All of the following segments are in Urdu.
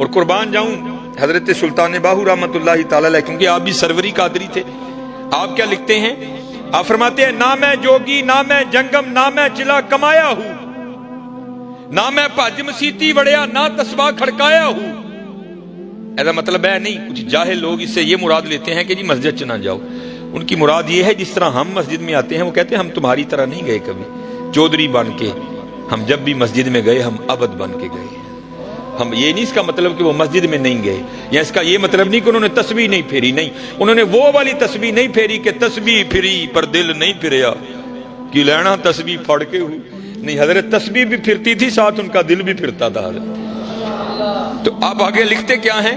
اور قربان جاؤں حضرت سلطان باہو رحمت اللہ تعالی علیہ، کیونکہ آپ بھی سروری قادری تھے، آپ کیا لکھتے ہیں؟ آپ فرماتے ہیں نہ میں جوگی نہ میں جنگم نہ میں چلا کمایا ہوں، نہ میں پاج مسیتی وڑیا نہ تسبیح کھڑکایا ہوں۔ ایسا مطلب ہے نہیں، کچھ جاہل لوگ اس سے یہ مراد لیتے ہیں کہ جی مسجد چ نہ جاؤ۔ ان کی مراد یہ ہے جس طرح ہم مسجد میں آتے ہیں، وہ کہتے ہیں ہم تمہاری طرح نہیں گئے کبھی چودھری بن کے، ہم جب بھی مسجد میں گئے ہم عبد بن کے گئے۔ ہم یہ نہیں اس کا مطلب کہ وہ مسجد میں نہیں گئے، یا اس کا یہ مطلب نہیں کہ انہوں نے تسبیح نہیں پھیری، نہیں، انہوں نے وہ والی تسبیح نہیں پھیری کہ تسبیح پھری پر دل نہیں پھریا کہ لینا تسبیح پھڑ کے ہوئی، نہیں، حضرت تسبیح بھی پھرتی تھی، ساتھ ان کا دل بھی پھرتا تھا حضرت۔ تو آپ آگے لکھتے کیا ہیں؟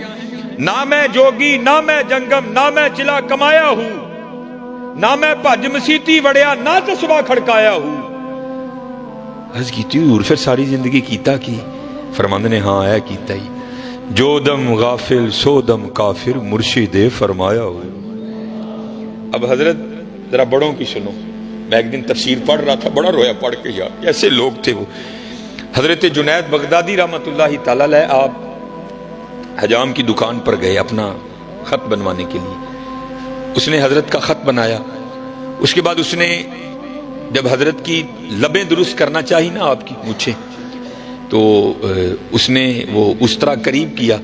نہ میں جوگی نہ میں جنگم نہ میں چلا کمایا ہوں، نہ میں پج مسیتی وڑیا نہ تسبیح کھڑکایا ہوں۔ عرض کیتی حضور پھر ساری زندگی کیتا کی؟ فرماندے نے ہاں ہے کیتا ہی، جو دم غافل سو دم کافر مرشد فرمایا ہو۔ اب حضرت ذرا بڑوں کی سنو، میں ایک دن تفسیر پڑھ رہا تھا، بڑا رویا پڑھ کے یار، کیسے لوگ تھے وہ۔ حضرت جنید بغدادی رحمت اللہ تعالی علیہ آپ حجام کی دکان پر گئے اپنا خط بنوانے کے لیے، اس نے حضرت کا خط بنایا، اس کے بعد اس نے جب حضرت کی لبیں درست کرنا چاہی نا آپ کی مونچھیں، تو اس نے وہ اس طرح قریب کیا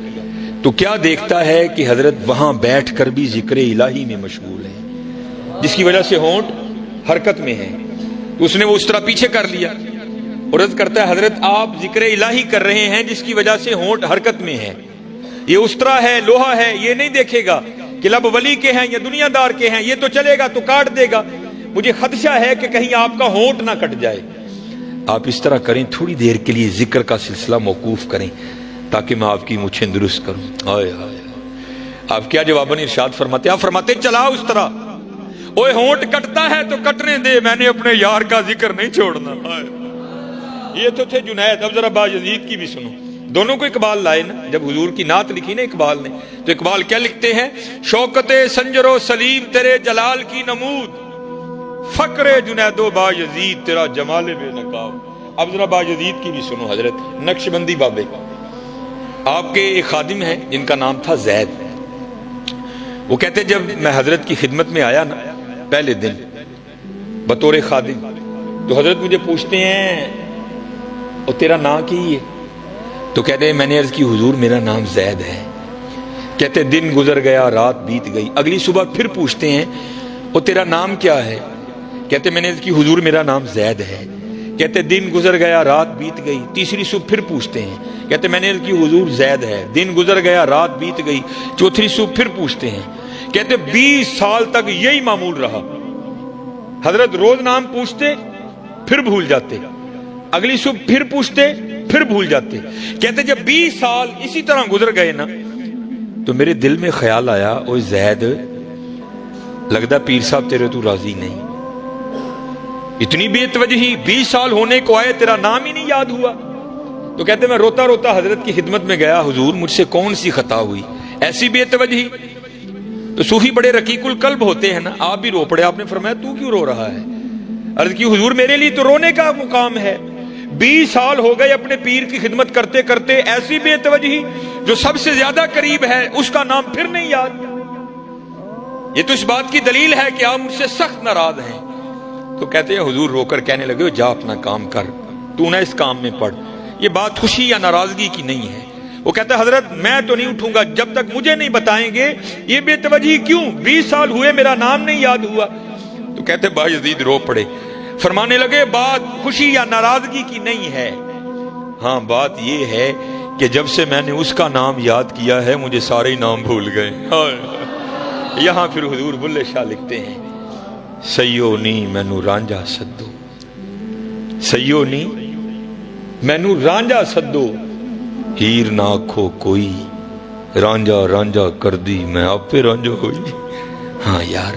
تو کیا دیکھتا ہے کہ حضرت وہاں بیٹھ کر بھی ذکر الہی میں مشغول ہیں، جس کی وجہ سے ہونٹ حرکت میں ہیں، تو اس نے وہ اس طرح پیچھے کر لیا اور عرض کرتا ہے حضرت آپ ذکر الہی کر رہے ہیں جس کی وجہ سے ہونٹ حرکت میں ہے، یہ اس طرح ہے، لوہا ہے، یہ نہیں دیکھے گا کہ لب ولی کے ہیں یا دنیا دار کے ہیں، یہ تو چلے گا تو کاٹ دے گا، مجھے خدشہ ہے کہ کہیں آپ کا ہونٹ نہ کٹ جائے۔ آپ اس طرح کریں، تھوڑی دیر کے لیے ذکر کا سلسلہ موقوف کریں تاکہ میں آپ کی مونچھیں درست کروں۔ آئے ہائے، آپ کیا جواباً ارشاد فرماتے ہیں؟ آپ فرماتے ہیں چلا اس طرح، اوے ہونٹ کٹتا ہے تو کٹنے دے، میں نے اپنے یار کا ذکر نہیں چھوڑنا۔ یہ تو تھے جنید۔ اب ذرا باجزید کی بھی سنو، دونوں کو اقبال لائے نا، جب حضور کی نعت لکھی نا اقبال نے، تو اقبال کیا لکھتے ہیں؟ شوکت سنجر و سلیم تیرے جلال کی نمود، فقر جنید و باجزید تیرا جمال بے نقاب۔ اب ذرا باجزید کی بھی سنو، حضرت نقشبندی بابے، آپ کے ایک خادم ہیں جن کا نام تھا زید، وہ کہتے جب میں حضرت کی خدمت میں آیا نا پہلے دن بطور خادم، تو حضرت مجھے پوچھتے ہیں اور تیرا نام کی ہے؟ تو کہتے ہیں میں نے عرض کی حضور میرا نام زید ہے۔ کہتے دن گزر گیا رات بیت گئی، اگلی صبح پھر پوچھتے ہیں اور تیرا نام کیا ہے؟ کہتے میں نے عرض کی حضور میرا نام زید ہے۔ کہتے دن گزر گیا رات بیت گئی، تیسری صبح پھر پوچھتے ہیں، کہتے میں نے عرض کی حضور زید ہے۔ دن گزر گیا رات بیت گئی، چوتھی صبح پھر پوچھتے ہیں، کہتے 20 سال تک یہی معمول رہا، حضرت روز نام پوچھتے پھر بھول جاتے، اگلی صبح پھر پوچھتے پھر بھول جاتے۔ کہتے جب 20 سال اسی طرح گزر گئے نا تو میرے دل میں خیال آیا، اوہ زید لگتا پیر صاحب تیرے تو راضی نہیں، اتنی بے توجہی، 20 سال ہونے کو آئے تیرا نام ہی نہیں یاد ہوا۔ تو کہتے میں روتا روتا حضرت کی خدمت میں گیا، حضور مجھ سے کون سی خطا ہوئی، ایسی بے توجہی؟ تو صوفی بڑے رقیق القلب ہوتے ہیں نا، آپ بھی رو پڑے، آپ نے فرمایا تو کیوں رو رہا ہے؟ عرض کی حضور میرے لیے تو رونے کا مقام ہے، 20 سال ہو گئے اپنے پیر کی خدمت کرتے کرتے، ایسی بے توجہی، جو سب سے زیادہ قریب ہے اس کا نام پھر نہیں یاد۔ یہ تو اس بات کی دلیل ہے کہ آپ مجھ سے سخت ناراض ہیں۔ تو کہتے ہیں حضور رو کر کہنے لگے جا اپنا کام کر، تو نہ اس کام میں پڑ، یہ بات خوشی یا ناراضگی کی نہیں ہے۔ وہ کہتا ہے حضرت میں تو نہیں اٹھوں گا جب تک مجھے نہیں بتائیں گے یہ بے توجہی کیوں، 20 سال ہوئے میرا نام نہیں یاد ہوا۔ تو کہتے باجزید رو پڑے، فرمانے لگے بات خوشی یا ناراضگی کی نہیں ہے، ہاں بات یہ ہے کہ جب سے میں نے اس کا نام یاد کیا ہے مجھے سارے نام بھول گئے۔ یہاں پھر حضور بلے شاہ لکھتے ہیں سیو نی مینو رانجھا سدو، سیو نی مینو رانجھا سدو، ہیر نہ آکھو کوئی، رانجھا رانجھا کر دی میں آپ پہ رانجھا ہوئی۔ ہاں یار